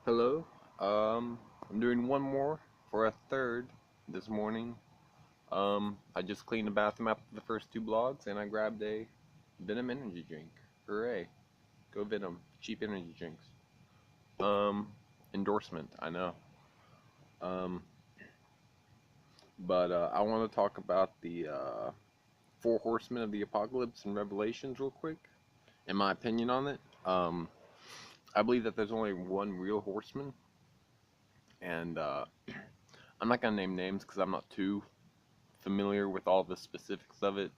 Hello. I'm doing one more for a third this morning. I just cleaned the bathroom after the first two blogs and I grabbed a Venom energy drink. Hooray. Go Venom. Cheap energy drinks. Um, Endorsement, I know. Um, but I want to talk about the four horsemen of the apocalypse in Revelations real quick. In my opinion on it. I believe that there's only one real horseman, and I'm not gonna name names because I'm not too familiar with all the specifics of it.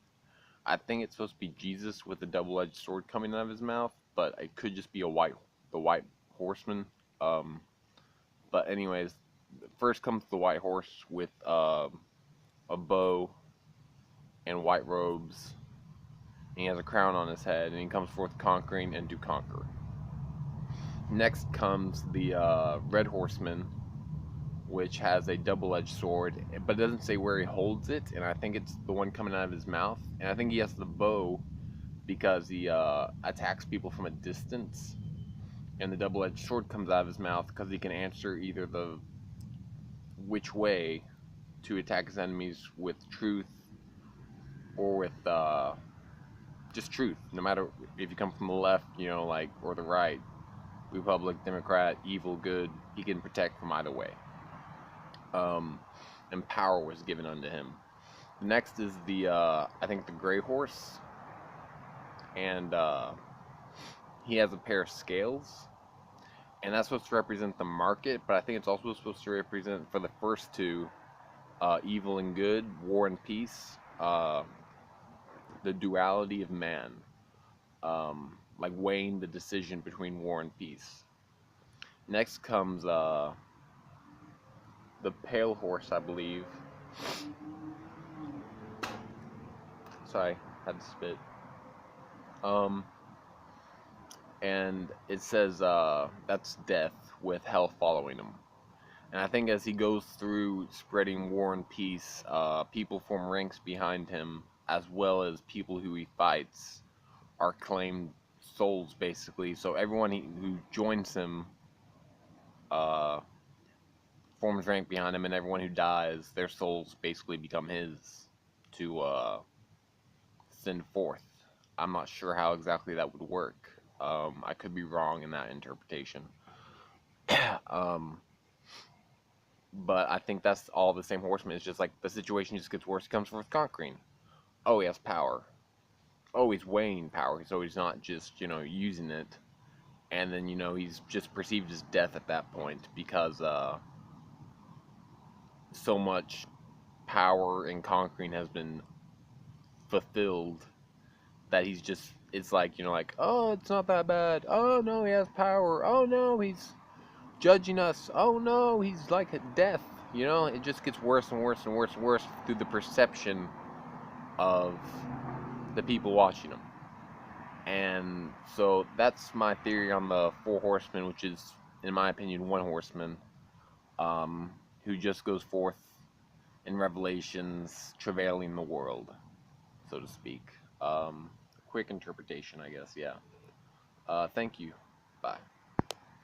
I think it's supposed to be Jesus with a double-edged sword coming out of his mouth, but it could just be the white horseman. Um, but anyways, first comes the white horse with a bow and white robes. And he has a crown on his head, and he comes forth conquering and to conquer. Next comes the red horseman, which has a double-edged sword, but it doesn't say where he holds it, and I think it's the one coming out of his mouth. And I think he has the bow because he attacks people from a distance, and the double-edged sword comes out of his mouth because he can answer either the which way to attack his enemies with truth or with just truth. No matter if you come from the left, like or the right, Republic, Democrat, evil, good, he can protect from either way. Um, and power was given unto him. Next is the I think the gray horse, and he has a pair of scales, and that's supposed to represent the market. But I think it's also supposed to represent for the first two, evil and good, war and peace, the duality of man, like weighing the decision between war and peace. Next comes the pale horse, I believe. Sorry, had to spit. Um, and it says that's death with hell following him. And I think as he goes through spreading war and peace, people form ranks behind him, as well as people who he fights are claimed souls, basically. So everyone who joins him uh, forms rank behind him, and everyone who dies, their souls basically become his to send forth. I'm not sure how exactly that would work. I could be wrong in that interpretation. um, but I think that's all the same horseman. It's just like the situation just gets worse. He comes forth conquering. Oh, he has power. Oh, he's weighing power. So he's not just, using it. And then, he's just perceived as death at that point because so much power and conquering has been fulfilled that he's just, it's like, like, oh, it's not that bad. Oh, no, he has power. Oh, no, he's judging us. Oh, no, he's like death. It just gets worse and worse and worse and worse through the perception of the people watching him. And so that's my theory on the four horsemen, which is, in my opinion, one horseman, who just goes forth in Revelations, travailing the world, so to speak. Quick interpretation, I guess, yeah. Thank you. Bye.